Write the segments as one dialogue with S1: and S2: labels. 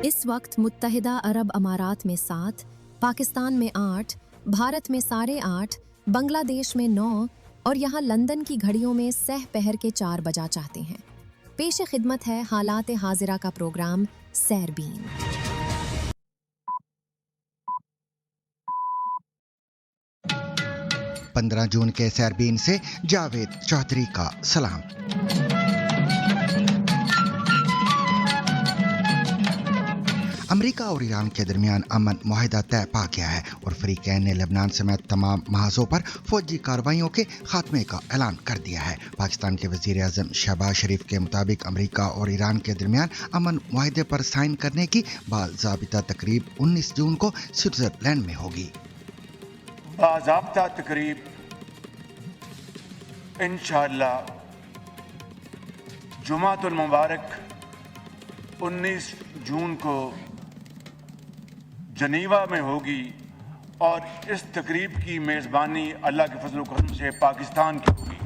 S1: इस वक्त मुत्तहिदा अरब अमारात में 7, पाकिस्तान में 8, भारत में 8:30, बांग्लादेश में 9 और यहाँ लंदन की घड़ियों में सह पहर के 4 बजा चाहते हैं। पेश खिदमत है हालात हाजिरा का प्रोग्राम सैरबीन।
S2: 15 जून के सैरबीन से जावेद चौधरी का सलाम। अमेरिका और ईरान के दरमियान अमन मुआहिदा तय पा गया है और फरीकैन ने लेबनान समेत तमाम महाजों पर फौजी कार्रवाइयों के खात्मे का ऐलान कर दिया है। पाकिस्तान के वजीर आज़म शहबाज शरीफ के मुताबिक अमेरिका और ईरान के दरमियान अमन मुआहिदे पर साइन करने की बाज़ाबिता तकरीब 19 जून को स्विट्ज़रलैंड में होगी।
S3: बाज़ाब्ता तकरीब इंशाअल्लाह जुमातुल मुबारक 19 जून को जनीवा में होगी और इस तकरीब की मेज़बानी अल्लाह के फजल व करम से पाकिस्तान की होगी।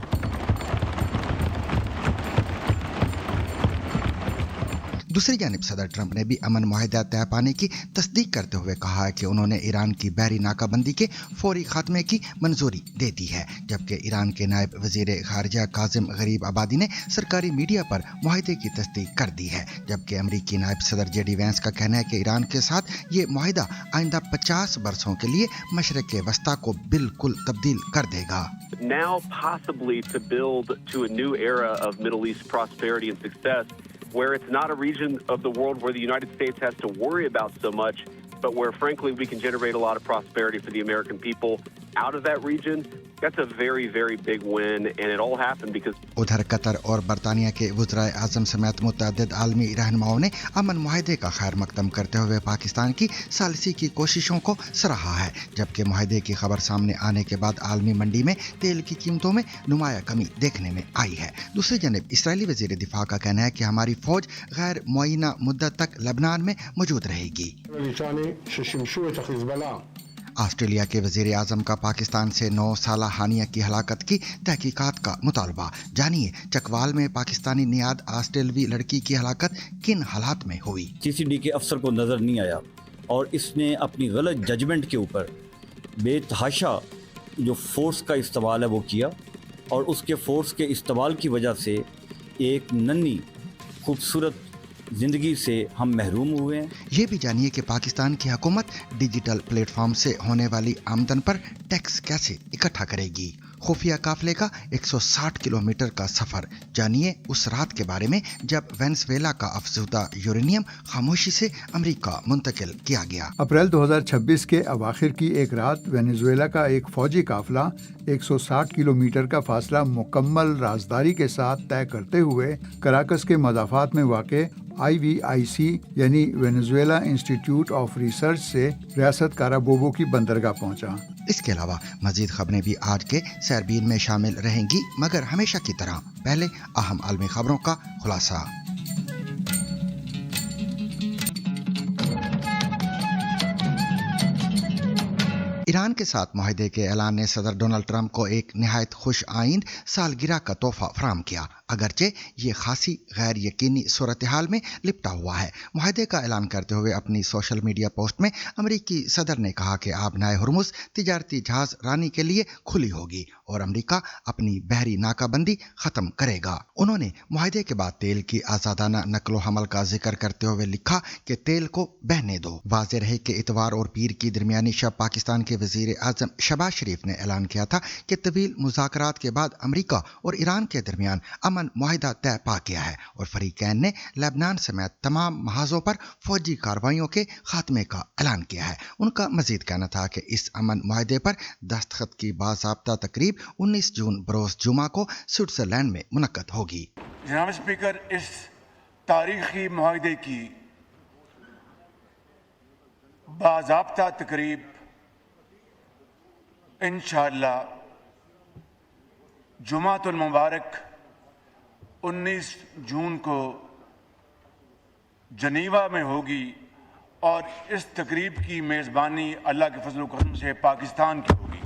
S2: दूसरी जानिब सदर ट्रंप ने भी अमन मुआहिदा तय पाने की तस्दीक करते हुए कहा है कि उन्होंने ईरान की बहरी नाकाबंदी के फौरी खात्मे की मंजूरी दे दी है, जबकि ईरान के नायब वजीर खारजा काजिम गरीब आबादी ने सरकारी मीडिया पर मुआहिदे की तस्दीक कर दी है, जबकि अमरीकी नायब सदर जेडी वैंस का कहना है कि ईरान के साथ ये मुआहिदा आइंदा 50 बरसों के लिए मशरक़ वस्ता को बिल्कुल तब्दील कर देगा।
S4: Now possibly to build to a new era of Middle East prosperity and success, where it's not a region of the world where the United States has to worry about so much, but where frankly we can generate a lot of prosperity for the American people out of that region. That's a very, very big win, and it all happened because
S2: उधर Qatar और बरतानिया के वज़राए आज़म समेत मुतअद्दिद आलमी रहनुमाओं ने अमन मुआहिदे का खैर मकदम करते हुए पाकिस्तान की सालिसी की कोशिशों को सराहा है, जबकि मुआहिदे की खबर सामने आने के बाद आलमी मंडी में तेल की कीमतों में नुमाया कमी देखने में आई है। दूसरी जनिब इसराइली वज़ीर दिफा का कहना है कि हमारी फौज गैर मुअय्यना मुद्दत तक लेबनान में मौजूद रहेगी। ऑस्ट्रेलिया के वजीर आजम का पाकिस्तान से 9 साला हानिया की हलाकत की तहकीकात का मुतालबा। जानिए चकवाल में पाकिस्तानी नियाद ऑस्ट्रेलवी लड़की की हलाकत किन हालात में हुई।
S5: सीसीडी के अफसर को नजर नहीं आया और इसने अपनी गलत जजमेंट के ऊपर बेतहाशा जो फोर्स का इस्तेमाल है वो किया और उसके फोर्स के इस्तेमाल की वजह से एक नन्ही खूबसूरत जिंदगी से हम महरूम हुए हैं।
S2: ये भी जानिए कि पाकिस्तान की हुकूमत डिजिटल प्लेटफॉर्म से होने वाली आमदन पर टैक्स कैसे इकट्ठा करेगी। खुफिया काफले का 160 किलोमीटर का सफर। जानिए उस रात के बारे में जब वेनेजुएला का अफजुदा यूरेनियम खामोशी से अमेरिका मुंतकिल किया गया।
S6: अप्रैल 2026 के अवाखिर की एक रात वेनेजुएला का एक फौजी काफला 160 किलोमीटर का फासला मुकम्मल राजदारी के साथ तय करते हुए कराकस के मदाफात में वाक़े IVIC यानी वेनेजुएला इंस्टीट्यूट ऑफ रिसर्च से रियासत काराबोबो की बंदरगाह पहुंचा।
S2: इसके अलावा मजीद खबरें भी आज के सैरबीन में शामिल रहेंगी, मगर हमेशा की तरह पहले अहम आलमी खबरों का खुलासा। ईरान के साथ मुआहिदे के ऐलान ने सदर डोनाल्ड ट्रंप को एक निहायत खुश आइंद सालगिरह का तोहफा फराम किया, अगरचे ये खासी गैर यकीनी सूरत हाल में लिपटा हुआ है। मुआहिदे का ऐलान करते हुए अपनी सोशल मीडिया पोस्ट में अमरीकी सदर ने कहा कि आबनाए हुर्मुज़ तिजारती जहाज रानी के लिए खुली होगी और अमरीका अपनी बहरी नाकाबंदी ख़त्म करेगा। उन्होंने मुआहिदे के बाद तेल की आज़ादाना नकलो हमल का जिक्र करते हुए लिखा कि तेल को बहने दो। वाज़ेह रहे कि इतवार और पीर की दरमियानी शब पाकिस्तान के वज़ीर आज़म शहबाज शरीफ ने ऐलान किया था कि तवील मुज़ाकरात के बाद अमरीका और ईरान के दरमियान अमन मुआहिदा तय पा गया है और फरीकैन ने लेबनान समेत तमाम महाजों पर फौजी कार्रवाइयों के खात्मे का ऐलान किया है। उनका मजीद कहना था कि इस अमन मुआहिदे पर दस्तखत की बाज़ाब्ता तकरीब 19 जून बरोज़ जुमा को स्विट्ज़रलैंड में मुनक्कद होगी।
S3: जनाब स्पीकर, इस तारीखी मुआहिदे की बाज़ाब्ता तकरीब इंशाअल्लाह जुमातुल मुबारक 19 जून को जनीवा में होगी और इस तकरीब की मेज़बानी अल्लाह के फजल व करम से पाकिस्तान की होगी।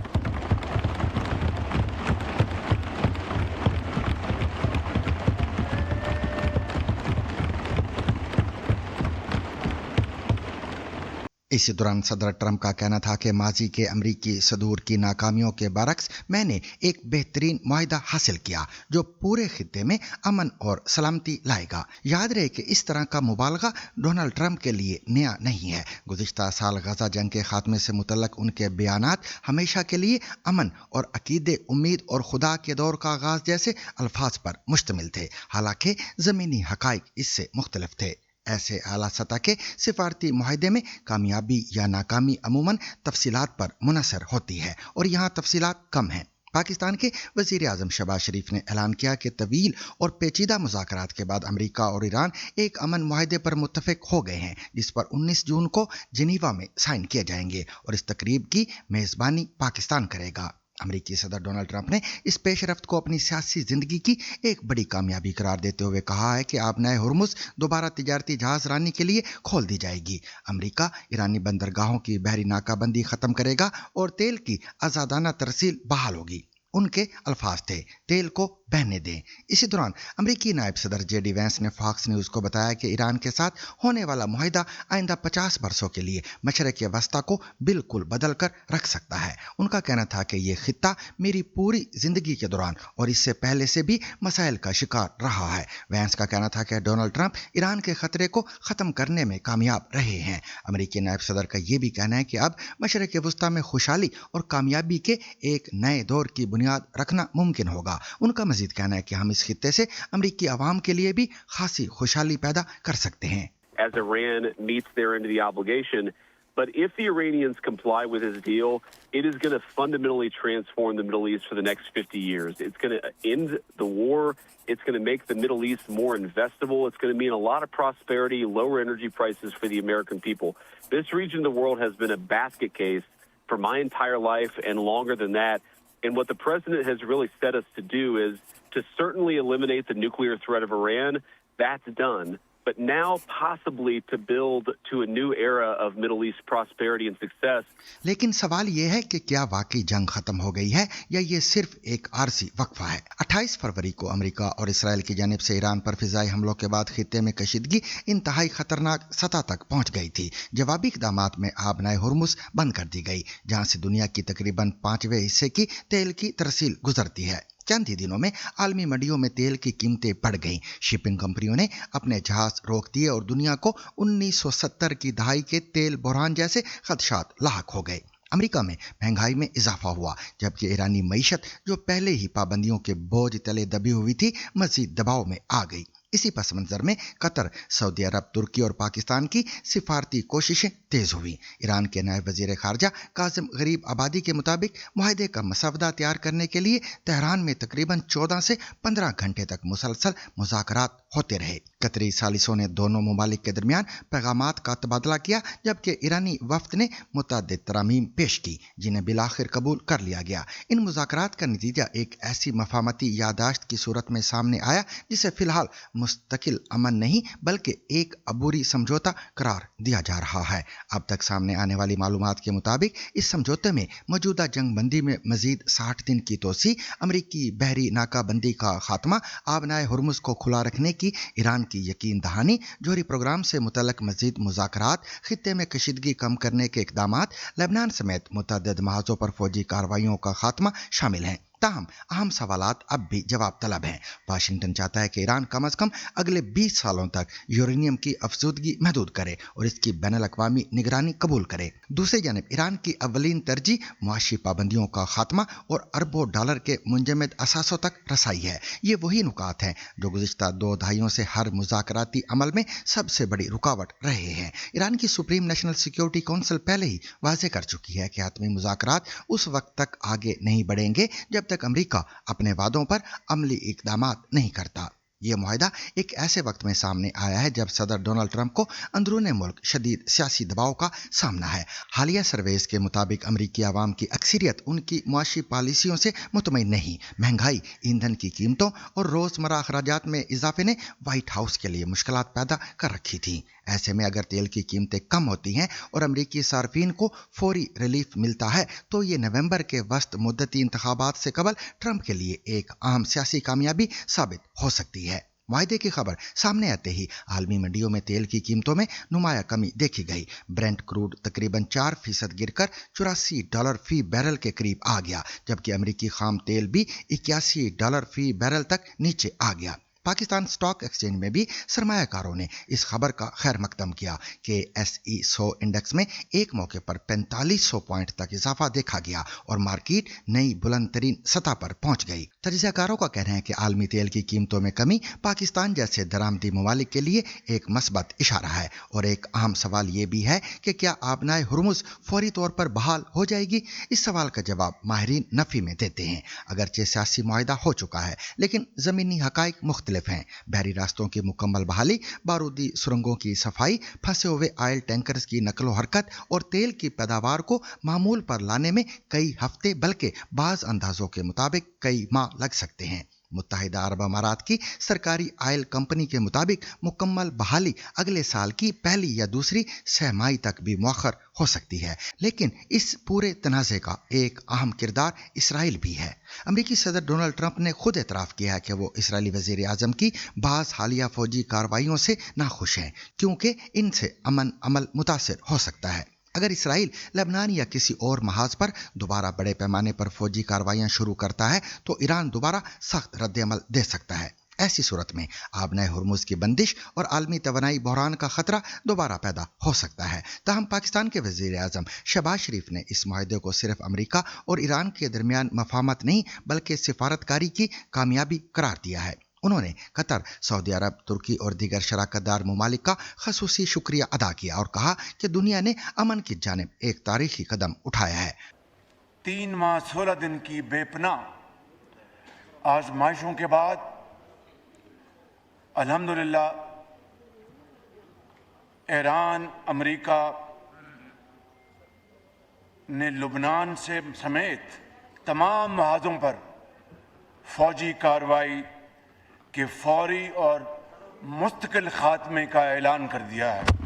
S2: इसी दौरान सदर ट्रंप का कहना था कि माजी के अमरीकी सदूर की नाकामियों के बरक्स मैंने एक बेहतरीन मुआहिदा हासिल किया जो पूरे खित्ते में अमन और सलामती लाएगा। याद रहे कि इस तरह का मुबालगा डोनाल्ड ट्रंप के लिए नया नहीं है। गुज़िश्ता साल गजा जंग के खात्मे से मुतल्लक उनके बयानात हमेशा के लिए अमन और अकीदे, उम्मीद और खुदा के दौर का आगाज जैसे अल्फाज पर मुश्तमिल थे, हालांकि ज़मीनी हकाइक इससे मुख्तलिफ थे। ऐसे आला सतह के सिफारती मुआहदे में कामयाबी या नाकामी अमूमन तफसीलात पर मुनहसर होती है और यहाँ तफसीलात कम हैं। पाकिस्तान के वज़ीर आज़म शहबाज शरीफ ने ऐलान किया कि तवील और पेचीदा मुज़ाकरात के बाद अमेरिका और ईरान एक अमन मुआहदे पर मुत्तफ़िक हो गए हैं, जिस पर 19 जून को जिनीवा में साइन किए जाएंगे और इस तकरीब की मेज़बानी पाकिस्तान करेगा। अमेरिकी सदर डोनाल्ड ट्रंप ने इस पेशरफ्त को अपनी सियासी जिंदगी की एक बड़ी कामयाबी करार देते हुए कहा है कि आबनाए हुर्मुज़ दोबारा तिजारती जहाज रानी के लिए खोल दी जाएगी। अमेरिका ईरानी बंदरगाहों की बहरी नाकाबंदी खत्म करेगा और तेल की आज़ादाना तरसील बहाल होगी। उनके अल्फाज थे, तेल को बहने दें। इसी दौरान अमेरिकी नायब सदर जेडी वैंस ने फॉक्स न्यूज़ को बताया कि ईरान के साथ होने वाला मुआहिदा आइंदा 50 बरसों के लिए मशरक़ वस्ता को बिल्कुल बदल कर रख सकता है। उनका कहना था कि यह खित्ता मेरी पूरी जिंदगी के दौरान और इससे पहले से भी मसाइल का शिकार रहा है। वैंस का कहना था कि डोनाल्ड ट्रंप ईरान के खतरे को ख़त्म करने में कामयाब रहे हैं। अमेरिकी नायब सदर का यह भी कहना है कि अब मशरक़ वस्ता में खुशहाली और कामयाबी के एक नए दौर की बुनियाद रखना मुमकिन होगा। उनका मजीद कहना है कि हम इस खित्ते से अमेरिकी आवाम के लिए भी खासी खुशहाली पैदा कर सकते हैं।
S4: As Iran meets their end of the obligation, but if the Iranians comply with this deal, it is going to fundamentally transform the Middle East for the next 50 years. It's going to end the war. It's going to make the Middle East more investable. It's going to mean a lot of prosperity, lower energy prices for the American people. This region of the world has been a basket case for my entire life and longer than that. And what the president has really set us to do is to certainly eliminate the nuclear threat of Iran. That's done. But now possibly to build to a new era of Middle East prosperity and success.
S2: लेकिन सवाल यह है कि क्या वाकई जंग खत्म हो गई है या ये सिर्फ एक आरजी वक्फा है। 28 फरवरी को अमेरिका और इसराइल की जानिब से ईरान पर फिजाई हमलों के बाद खित्ते में कशीदगी इंतहाई खतरनाक सतह तक पहुंच गई थी। जवाबी इक़दामात में आबनाए हुर्मुज़ बंद कर दी गई, जहां से दुनिया की तकरीबन 5वें हिस्से की तेल की तरसील गुजरती है। चंद ही दिनों में आलमी मंडियों में तेल की कीमतें बढ़ गईं। शिपिंग कंपनियों ने अपने जहाज रोक दिए और दुनिया को 1970 की दहाई के तेल बहरान जैसे खदशात लाहक हो गए। अमेरिका में महंगाई में इजाफा हुआ, जबकि ईरानी मईशत जो पहले ही पाबंदियों के बोझ तले दबी हुई थी मजीद दबाव में आ गई। इसी पस मंजर में कतर, सऊदी अरब, तुर्की और पाकिस्तान की सिफारती कोशिशें तेज हुई। ईरान के नायब वजीर खारजा कासिम गरीब आबादी के मुताबिक मुआहदे का मसवदा तैयार करने के लिए तेहरान में तकरीबन 14 से 15 घंटे तक मुसलसल मुज़ाकरात होते रहे। कतरी सालिसों ने दोनों ममालिक के दरमियान पैगामात का तबादला किया, जबकि ईरानी वफ्द ने मुतअद्दिद तरामीम पेश की, जिन्हें बिलाखिर कबूल कर लिया गया। इन मुज़ाकरात का नतीजा एक ऐसी मफाहमती यादाश्त की सूरत में सामने आया जिसे फिलहाल मुस्तकिल अमन नहीं बल्कि एक अबूरी समझौता करार दिया जा रहा है। अब तक सामने आने वाली मालूमात के मुताबिक इस समझौते में मौजूदा जंग बंदी में मजीद 60 दिन की तोसी, अमरीकी बहरी नाकाबंदी का खात्मा, आबनाए हुर्मुज़ को खुला रखने की ईरान की यकीन दहानी, जोहरी प्रोग्राम से मुतल्लक मजीद मुज़ाकरात, खित्ते में कशीदगी कम करने के इक़दामात, लेबनान समेत मुतअद्दिद महाज़ों पर फौजी कार्रवाइयों का खात्मा शामिल हैं। ताहम अहम सवालात अब भी जवाब तलब हैं। वाशिंगटन चाहता है कि ईरान कम अज़ कम अगले 20 सालों तक यूरेनियम की अफजूदगी महदूद करे और इसकी बैनुल-अक़वामी निगरानी कबूल करे। दूसरी जानिब ईरान की अव्वलीन तरजीह मुआशी पाबंदियों का खात्मा और अरबों डॉलर के मुंजमद असासों तक रसाई है। ये वही नुकात हैं जो गुज़िश्ता 2 दहाइयों से हर मुज़ाकराती अमल में सबसे बड़ी रुकावट रहे हैं। ईरान की सुप्रीम नेशनल सिक्योरिटी काउंसिल पहले ही वाज़ेह कर चुकी है कि हतमी मुज़ाकरात उस वक्त तक आगे नहीं बढ़ेंगे जब तक अमेरिका अपने वादों पर अमली इक़दामात नहीं करता। यह मुआहिदा एक ऐसे वक्त में सामने आया है जब सदर डोनाल्ड ट्रंप को अंदरूने मुल्क शदीद सियासी दबाव का सामना है। हालिया सर्वेस के मुताबिक अमरीकी आवाम की अक्सरियत उनकी मुआशी पॉलिसियों से मुतमईन नहीं। महंगाई, ईंधन की कीमतों और रोज़मर्रा अखराजात में इजाफे ने वाइट हाउस के लिए मुश्किलात पैदा कर रखी थी। ऐसे में अगर तेल की कीमतें कम होती हैं और अमरीकी सार्फिन को फौरी रिलीफ मिलता है तो ये नवंबर के वस्त मुद्दती इंतखाबात से कबल ट्रंप के लिए एक अहम सियासी कामयाबी साबित हो सकती है। معاہدے کی خبر سامنے آتے ہی عالمی منڈیوں میں تیل کی قیمتوں میں نمایاں کمی دیکھی گئی۔ برنٹ کروڈ تقریباً 4% گر کر $84 فی بیرل کے قریب آ گیا، جبکہ امریکی خام تیل بھی $81 فی بیرل تک نیچے آ گیا۔ پاکستان سٹاک ایکسچینج میں بھی سرمایہ کاروں نے اس خبر کا خیر مقدم کیا کہ SE 100 انڈیکس میں ایک موقع پر 4500 پوائنٹ تک اضافہ دیکھا گیا اور مارکیٹ نئی بلند ترین سطح پر پہنچ گئی۔ تجزیہ کاروں کا کہنا ہے کہ عالمی تیل کی قیمتوں میں کمی پاکستان جیسے درآمدی ممالک کے لیے ایک مثبت اشارہ ہے، اور ایک اہم سوال یہ بھی ہے کہ کیا آبنائے ہرمز فوری طور پر بحال ہو جائے گی؟ اس سوال کا جواب ماہرین نفی میں دیتے ہیں۔ اگرچہ سیاسی معاہدہ ہو چکا ہے، لیکن زمینی حقائق مختلف ہیں۔ بحری راستوں کی مکمل بحالی، بارودی سرنگوں کی صفائی، پھنسے ہوئے آئل ٹینکرز کی نقل و حرکت اور تیل کی پیداوار کو معمول پر لانے میں کئی ہفتے بلکہ بعض اندازوں کے مطابق کئی ماہ لگ سکتے ہیں۔ متحدہ عرب امارات کی سرکاری آئل کمپنی کے مطابق مکمل بحالی اگلے سال کی پہلی یا دوسری سہ ماہی تک بھی مؤخر ہو سکتی ہے، لیکن اس پورے تنازع کا ایک اہم کردار اسرائیل بھی ہے۔ امریکی صدر ڈونلڈ ٹرمپ نے خود اعتراف کیا ہے کہ وہ اسرائیلی وزیر اعظم کی بعض حالیہ فوجی کارروائیوں سے ناخوش ہیں، کیونکہ ان سے امن عمل متاثر ہو سکتا ہے۔ اگر اسرائیل لبنان یا کسی اور محاذ پر دوبارہ بڑے پیمانے پر فوجی کارروائیاں شروع کرتا ہے تو ایران دوبارہ سخت رد عمل دے سکتا ہے۔ ایسی صورت میں آبنائے ہرمز کی بندش اور عالمی توانائی بحران کا خطرہ دوبارہ پیدا ہو سکتا ہے۔ تاہم پاکستان کے وزیر اعظم شہباز شریف نے اس معاہدے کو صرف امریکہ اور ایران کے درمیان مفاہمت نہیں بلکہ سفارتکاری کی کامیابی قرار دیا ہے۔ انہوں نے قطر، سعودی عرب، ترکی اور دیگر شراکت دار ممالک کا خصوصی شکریہ ادا کیا اور کہا کہ دنیا نے امن کی جانب ایک تاریخی قدم اٹھایا ہے۔
S3: 3 ماہ 16 دن کی بے پناہ آزمائشوں کے بعد الحمدللہ ایران، امریکہ نے لبنان سے سمیت تمام محاذوں پر فوجی کارروائی کے فوری اور مستقل خاتمے کا اعلان کر دیا ہے۔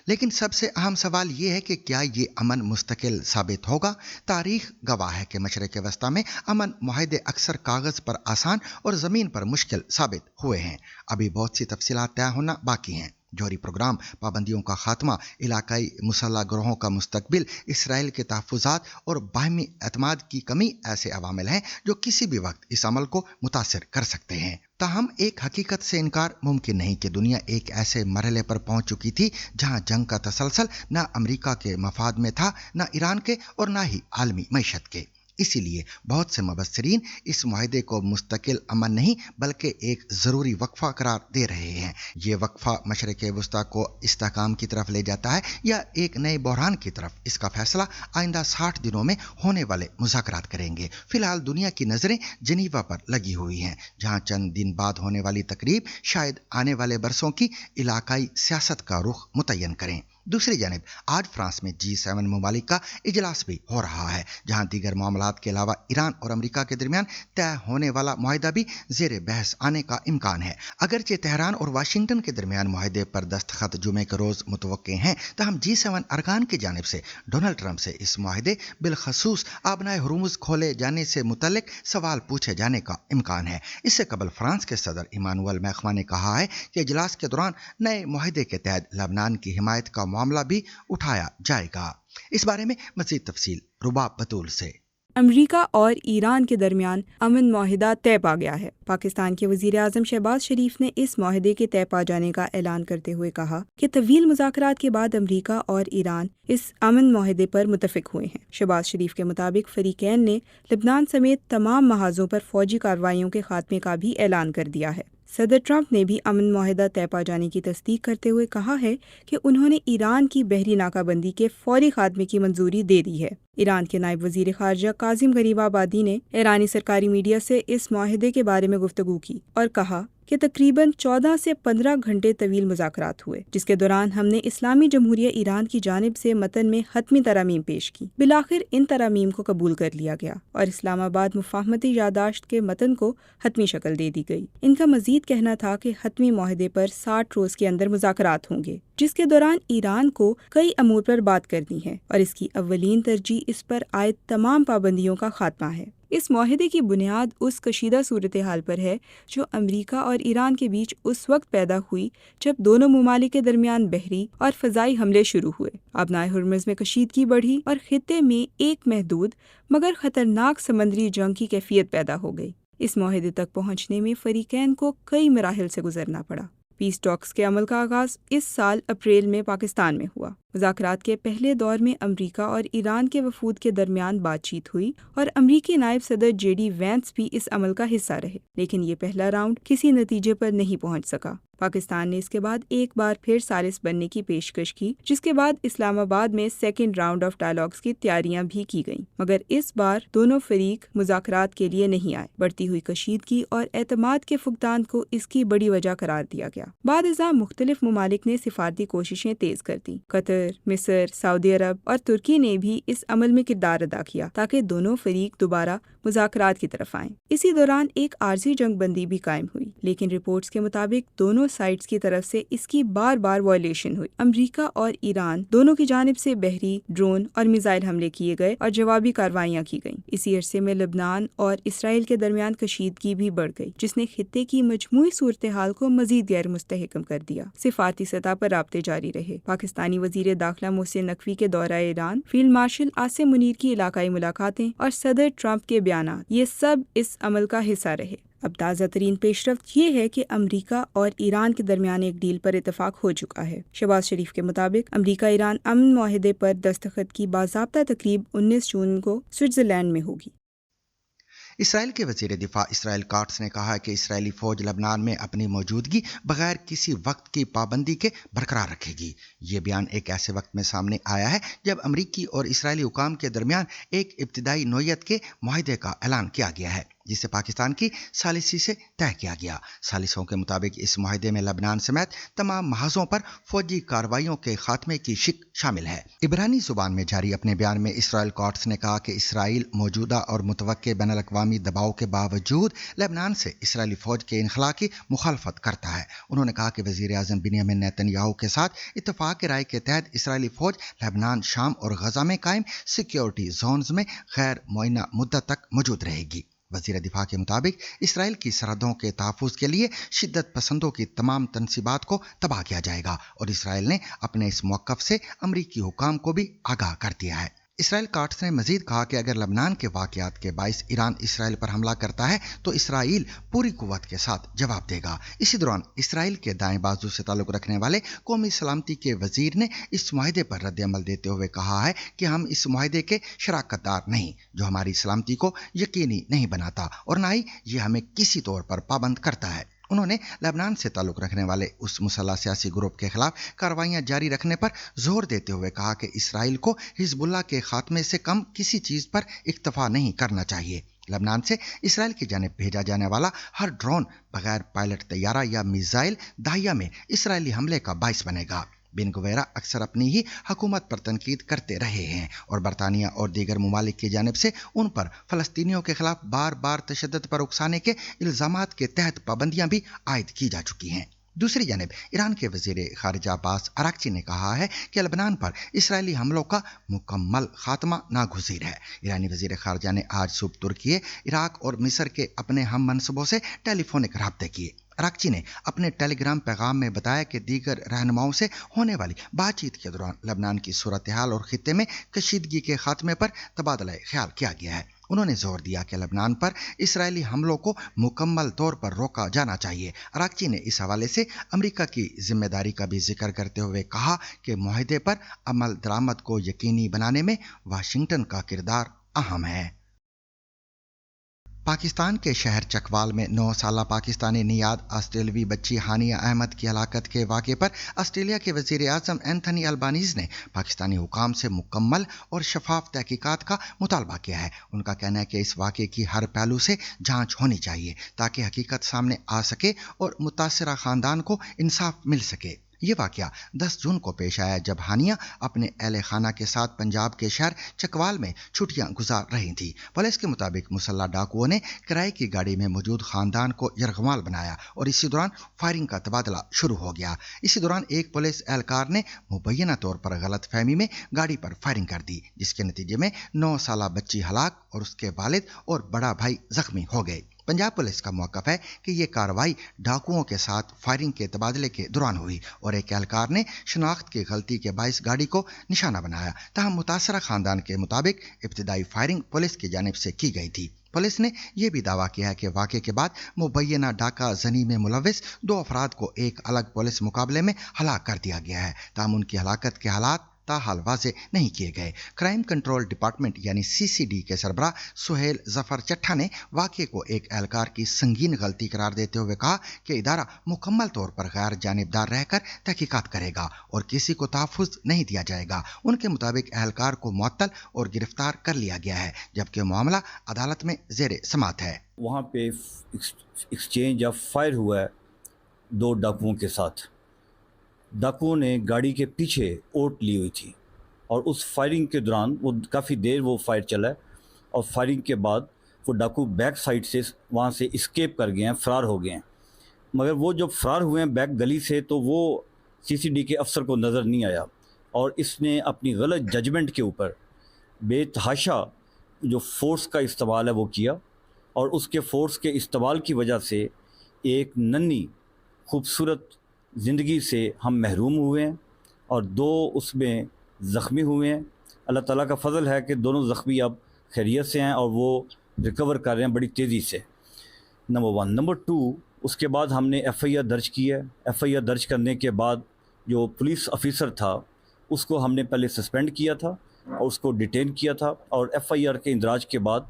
S2: لیکن سب سے اہم سوال یہ ہے کہ کیا یہ امن مستقل ثابت ہوگا؟ تاریخ گواہ ہے کہ مشرق وسطیٰ میں امن معاہدے اکثر کاغذ پر آسان اور زمین پر مشکل ثابت ہوئے ہیں۔ ابھی بہت سی تفصیلات طے ہونا باقی ہیں۔ جوہری پروگرام، پابندیوں کا خاتمہ، علاقائی مسلح گروہوں کا مستقبل، اسرائیل کے تحفظات اور باہمی اعتماد کی کمی ایسے عوامل ہیں جو کسی بھی وقت اس عمل کو متاثر کر سکتے ہیں۔ تاہم ایک حقیقت سے انکار ممکن نہیں کہ دنیا ایک ایسے مرحلے پر پہنچ چکی تھی جہاں جنگ کا تسلسل نہ امریکہ کے مفاد میں تھا، نہ ایران کے اور نہ ہی عالمی معیشت کے۔ اسی لیے بہت سے مبصرین اس معاہدے کو مستقل امن نہیں بلکہ ایک ضروری وقفہ قرار دے رہے ہیں۔ یہ وقفہ مشرق وسطیٰ کو استحکام کی طرف لے جاتا ہے یا ایک نئے بحران کی طرف؟ اس کا فیصلہ آئندہ 60 دنوں میں ہونے والے مذاکرات کریں گے۔ فی الحال دنیا کی نظریں جنیوا پر لگی ہوئی ہیں، جہاں چند دن بعد ہونے والی تقریب شاید آنے والے برسوں کی علاقائی سیاست کا رخ متعین کریں۔ دوسری جانب آج فرانس میں G7 ممالک کا اجلاس بھی ہو رہا ہے، جہاں دیگر معاملات کے علاوہ ایران اور امریکہ کے درمیان طے ہونے والا معاہدہ بھی زیر بحث آنے کا امکان ہے۔ اگرچہ تہران اور واشنگٹن کے درمیان معاہدے پر دستخط جمعے کے روز متوقع ہیں، تاہم G7 ارکان کی جانب سے ڈونلڈ ٹرمپ سے اس معاہدے بالخصوص آبنائے ہرمز کھولے جانے سے متعلق سوال پوچھے جانے کا امکان ہے۔ اس سے قبل فرانس کے صدر ایمانوئل میخواں نے کہا ہے کہ اجلاس کے دوران نئے معاہدے کے تحت لبنان کی حمایت کا معاملہ بھی اٹھایا جائے گا۔ اس بارے میں مزید تفصیل رباب بطول سے۔
S7: امریکہ اور ایران کے درمیان امن معاہدہ طے پا گیا ہے۔ پاکستان کے وزیر اعظم شہباز شریف نے اس معاہدے کے طے پا جانے کا اعلان کرتے ہوئے کہا کہ طویل مذاکرات کے بعد امریکہ اور ایران اس امن معاہدے پر متفق ہوئے ہیں۔ شہباز شریف کے مطابق فریقین نے لبنان سمیت تمام محاذوں پر فوجی کارروائیوں کے خاتمے کا بھی اعلان کر دیا ہے۔ صدر ٹرمپ نے بھی امن معاہدہ طے پا جانے کی تصدیق کرتے ہوئے کہا ہے کہ انہوں نے ایران کی بحری ناکہ بندی کے فوری خاتمے کی منظوری دے دی ہے۔ ایران کے نائب وزیر خارجہ کاظم غریب آبادی نے ایرانی سرکاری میڈیا سے اس معاہدے کے بارے میں گفتگو کی اور کہا کہ تقریباً 14 سے 15 گھنٹے طویل مذاکرات ہوئے، جس کے دوران ہم نے اسلامی جمہوریہ ایران کی جانب سے متن میں حتمی ترامیم پیش کی۔ بالآخر ان ترامیم کو قبول کر لیا گیا اور اسلام آباد مفاہمتی یادداشت کے متن کو حتمی شکل دے دی گئی۔ ان کا مزید کہنا تھا کہ حتمی معاہدے پر 60 روز کے اندر مذاکرات ہوں گے، جس کے دوران ایران کو کئی امور پر بات کرنی ہے اور اس کی اولین ترجیح اس پر عائد تمام پابندیوں کا خاتمہ ہے۔ اس معاہدے کی بنیاد اس کشیدہ صورتحال پر ہے جو امریکہ اور ایران کے بیچ اس وقت پیدا ہوئی جب دونوں ممالک کے درمیان بحری اور فضائی حملے شروع ہوئے۔ آبنائے ہرمز میں کشیدگی بڑھی اور خطے میں ایک محدود مگر خطرناک سمندری جنگ کی کیفیت پیدا ہو گئی۔ اس معاہدے تک پہنچنے میں فریقین کو کئی مراحل سے گزرنا پڑا۔ پیس ٹاکس کے عمل کا آغاز اس سال اپریل میں پاکستان میں ہوا۔ مذاکرات کے پہلے دور میں امریکہ اور ایران کے وفود کے درمیان بات چیت ہوئی اور امریکی نائب صدر جے ڈی وینس بھی اس عمل کا حصہ رہے، لیکن یہ پہلا راؤنڈ کسی نتیجے پر نہیں پہنچ سکا۔ پاکستان نے اس کے بعد ایک بار پھر ثالث بننے کی پیشکش کی، جس کے بعد اسلام آباد میں سیکنڈ راؤنڈ آف ڈائیلاگز کی تیاریاں بھی کی گئیں، مگر اس بار دونوں فریق مذاکرات کے لیے نہیں آئے۔ بڑھتی ہوئی کشیدگی اور اعتماد کے فقدان کو اس کی بڑی وجہ قرار دیا گیا۔ بعد ازاں مختلف ممالک نے سفارتی کوششیں تیز کر دیں۔ قطر، مصر، سعودی عرب اور ترکی نے بھی اس عمل میں کردار ادا کیا تاکہ دونوں فریق دوبارہ مذاکرات کی طرف آئیں۔ اسی دوران ایک عارضی جنگ بندی بھی قائم ہوئی، لیکن رپورٹس کے مطابق دونوں سائٹس کی طرف سے اس کی بار بار وائلیشن ہوئی۔ امریکہ اور ایران دونوں کی جانب سے بحری، ڈرون اور میزائل حملے کیے گئے اور جوابی کارروائیاں کی گئیں۔ اسی عرصے میں لبنان اور اسرائیل کے درمیان کشیدگی بھی بڑھ گئی، جس نے خطے کی مجموعی صورتحال کو مزید غیر مستحکم کر دیا۔ سفارتی سطح پر رابطے جاری رہے۔ پاکستانی وزیر داخلہ محسن نقوی کے دورہ ایران، فیلڈ مارشل عاصم منیر کی علاقائی ملاقاتیں اور صدر ٹرمپ کے بیانات، یہ سب اس عمل کا حصہ رہے۔ اب تازہ ترین پیش رفت یہ ہے کہ امریکہ اور ایران کے درمیان ایک ڈیل پر اتفاق ہو چکا ہے۔ شہباز شریف کے مطابق امریکہ ایران امن معاہدے پر دستخط کی باضابطہ تقریب 19 جون کو سوئٹزرلینڈ میں ہوگی۔
S2: اسرائیل کے وزیر دفاع اسرائیل کاٹس نے کہا کہ اسرائیلی فوج لبنان میں اپنی موجودگی بغیر کسی وقت کی پابندی کے برقرار رکھے گی۔ یہ بیان ایک ایسے وقت میں سامنے آیا ہے جب امریکی اور اسرائیلی حکام کے درمیان ایک ابتدائی نوعیت کے معاہدے کا اعلان کیا گیا ہے، جسے پاکستان کی ثالثی سے طے کیا گیا۔ ثالثوں کے مطابق اس معاہدے میں لبنان سمیت تمام محاذوں پر فوجی کارروائیوں کے خاتمے کی شق شامل ہے۔ عبرانی زبان میں جاری اپنے بیان میں اسرائیل کاٹس نے کہا کہ اسرائیل موجودہ اور متوقع بین الاقوامی دباؤ کے باوجود لبنان سے اسرائیلی فوج کے انخلاء کی مخالفت کرتا ہے۔ انہوں نے کہا کہ وزیر اعظم بنیامین نیتن یاہو کے ساتھ اتفاق رائے کے تحت اسرائیلی فوج لبنان، شام اور غزہ میں قائم سیکیورٹی زونز میں غیر معینہ مدت تک موجود رہے گی۔ وزیر دفاع کے مطابق اسرائیل کی سرحدوں کے تحفظ کے لیے شدت پسندوں کی تمام تنصیبات کو تباہ کیا جائے گا اور اسرائیل نے اپنے اس موقف سے امریکی حکام کو بھی آگاہ کر دیا ہے۔ اسرائیل کاٹس نے مزید کہا کہ اگر لبنان کے واقعات کے باعث ایران اسرائیل پر حملہ کرتا ہے تو اسرائیل پوری قوت کے ساتھ جواب دے گا۔ اسی دوران اسرائیل کے دائیں بازو سے تعلق رکھنے والے قومی سلامتی کے وزیر نے اس معاہدے پر رد عمل دیتے ہوئے کہا ہے کہ ہم اس معاہدے کے شراکت دار نہیں جو ہماری سلامتی کو یقینی نہیں بناتا اور نہ ہی یہ ہمیں کسی طور پر پابند کرتا ہے۔ انہوں نے لبنان سے تعلق رکھنے والے اس مسلح سیاسی گروپ کے خلاف کارروائیاں جاری رکھنے پر زور دیتے ہوئے کہا کہ اسرائیل کو حزب اللہ کے خاتمے سے کم کسی چیز پر اکتفا نہیں کرنا چاہیے۔ لبنان سے اسرائیل کی جانب بھیجا جانے والا ہر ڈرون بغیر پائلٹ طیارہ یا میزائل داہیہ میں اسرائیلی حملے کا باعث بنے گا۔ بن گویرا اکثر اپنی ہی حکومت پر تنقید کرتے رہے ہیں اور برطانیہ اور دیگر ممالک کی جانب سے ان پر فلسطینیوں کے خلاف بار بار تشدد پر اکسانے کے الزامات کے تحت پابندیاں بھی عائد کی جا چکی ہیں۔ دوسری جانب ایران کے وزیر خارجہ عباس اراغچی نے کہا ہے کہ لبنان پر اسرائیلی حملوں کا مکمل خاتمہ ناگزیر ہے۔ ایرانی وزیر خارجہ نے آج صبح ترکی، عراق اور مصر کے اپنے ہم منصبوں سے ٹیلی فونک رابطے کیے۔ اراغچی نے اپنے ٹیلی گرام پیغام میں بتایا کہ دیگر رہنماؤں سے ہونے والی بات چیت کے دوران لبنان کی صورتحال اور خطے میں کشیدگی کے خاتمے پر تبادلہ خیال کیا گیا ہے۔ انہوں نے زور دیا کہ لبنان پر اسرائیلی حملوں کو مکمل طور پر روکا جانا چاہیے۔ اراغچی نے اس حوالے سے امریکہ کی ذمہ داری کا بھی ذکر کرتے ہوئے کہا کہ معاہدے پر عمل درآمد کو یقینی بنانے میں واشنگٹن کا کردار اہم ہے۔ पाकिस्तान के शहर चकवाल में 9 साला पाकिस्तानी नियाद ऑस्ट्रेलवी बच्ची हानिया अहमद की हलाकत के वाक़े पर ऑस्ट्रेलिया के वज़ीर आज़म एंथनी अल्बानीज़ ने पाकिस्तानी हुकाम से मुकम्मल और शफाफ तहकीकात का मुतालबा किया है। उनका कहना है कि इस वाक़े की हर पहलू से जांच होनी चाहिए ताकि हकीकत सामने आ सके और मुतासरा ख़ानदान को इंसाफ मिल सके। ये वाक़या 10 जून को पेश आया जब हानिया अपने अहले खाना के साथ पंजाब के शहर चकवाल में छुट्टियां गुजार रही थी। पुलिस के मुताबिक मुसल्लह डाकुओं ने किराए की गाड़ी में मौजूद खानदान को यरगमाल बनाया और इसी दौरान फायरिंग का तबादला शुरू हो गया। इसी दौरान एक पुलिस एहलकार ने मुबैना तौर पर गलत फहमी में गाड़ी पर फायरिंग कर दी, जिसके नतीजे में 9 साला बच्ची हलाक और उसके वालिद और बड़ा भाई जख्मी हो गए। पंजाब पुलिस का मौक़िफ़ है कि ये कार्रवाई डाकुओं के साथ फायरिंग के तबादले के दौरान हुई और एक एहलकार ने शनाख्त की गलती के बाइस गाड़ी को निशाना बनाया। ताहम मुतासरा खानदान के मुताबिक इब्तिदाई फायरिंग पुलिस की जानिब से की गई थी। पुलिस ने यह भी दावा किया है कि वाक़े के बाद मुबैना डाका जनी में मुलविस 2 अफराद को एक अलग पुलिस मुकाबले में हलाक कर दिया गया है। ताहम उनकी हलाकत के हालात ताहाल वाज़े नहीं किए गए। क्राइम कंट्रोल डिपार्टमेंट यानी CCD के सरबराह सुहेल जफर चट्ठा ने वाक़े को एक एहलकार की संगीन गलती करार देते हुए कहा कि इदारा मुकम्मल तौर पर गैर जानिबदार रहकर तहकीकात करेगा और किसी को तहफ़्फ़ुज़ नहीं दिया जाएगा। उनके मुताबिक एहलकार को मुअत्तल और गिरफ्तार कर लिया गया है जबकि मामला अदालत में ज़ेरे समाअत है।
S5: वहाँ पे एक्सचेंज ऑफ फायर हुआ है 2 डाकुओं के साथ। डाकुओं ने गाड़ी के पीछे ओट ली हुई थी और उस फायरिंग के दौरान वो काफ़ी देर वो फायर चला है और फायरिंग के बाद वो डाकू बैक साइड से वहाँ से इस्केप कर गए हैं, फ़रार हो गए हैं। मगर वो जब फ़रार हुए हैं बैक गली से तो वो CCD के अफसर को नज़र नहीं आया और इसने अपनी गलत जजमेंट के ऊपर बेतहाशा जो फ़ोर्स का इस्तेमाल है वो किया और उसके फ़ोर्स के इस्तेमाल की वजह से एक नन्ही खूबसूरत ज़िंदगी से हम महरूम हुए हैं और 2 उसमें ज़ख्मी हुए हैं। अल्लाह ताला का फ़ज़ल है कि दोनों ज़ख्मी अब खैरियत से हैं और वो रिकवर कर रहे हैं बड़ी तेज़ी से। नंबर 1। नंबर 2, उसके बाद हमने FIR दर्ज की है। FIR दर्ज करने के बाद जो पुलिस ऑफिसर था उसको हमने पहले सस्पेंड किया था और उसको डिटेन किया था और FIR के इंदराज के बाद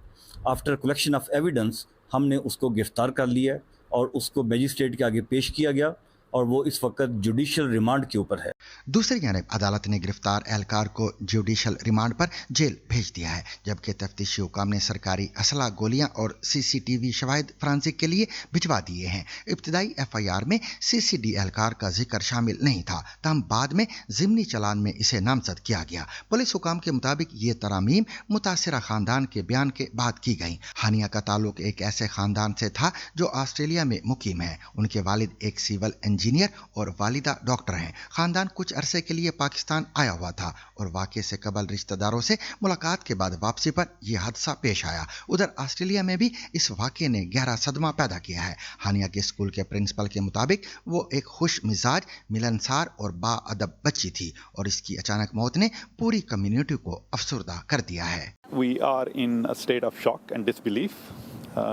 S5: आफ्टर कलेक्शन ऑफ एविडेंस हमने उसको गिरफ़्तार कर लिया और उसको मजिस्ट्रेट के आगे पेश किया गया और वो इस वक्त जुडिशल रिमांड के ऊपर है।
S2: दूसरी जानिब अदालत ने गिरफ्तार एहलकार को जुडिशल रिमांड पर जेल भेज दिया है जबकि तफ्तीशी हुकाम ने सरकारी असला, गोलियां और CCTV शवाहिद फ्रांसिक के लिए भिजवा दिए हैं। इब्तिदाई FIR में CCD एहलकार का जिक्र शामिल नहीं था, तहम बाद में ज़िमनी चलान में इसे नामजद किया गया। पुलिस हुकाम के मुताबिक ये तरामीम मुतासरा खानदान के बयान के बाद की गई। हानिया का ताल्लुक एक ऐसे खानदान से था जो ऑस्ट्रेलिया में मुकीम है। उनके वालिद एक सिविल इंजीनियर और वालिदा डॉक्टर हैं। खानदान कुछ अरसे के लिए पाकिस्तान आया हुआ था और वाक़े से कबल रिश्तेदारों से मुलाकात के बाद वापसी पर यह हादसा पेश आया। उधर ऑस्ट्रेलिया में भी इस वाक़े ने गहरा सदमा पैदा किया है। हानिया के स्कूल के प्रिंसिपल के मुताबिक वो एक खुश मिजाज, मिलनसार और बाअदब बच्ची थी और इसकी अचानक मौत ने पूरी कम्युनिटी को अफसरदा कर दिया है।
S8: We are in a state of shock and disbelief.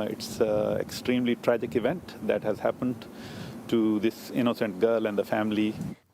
S8: It's an extremely tragic event that has happened to this innocent girl and the family.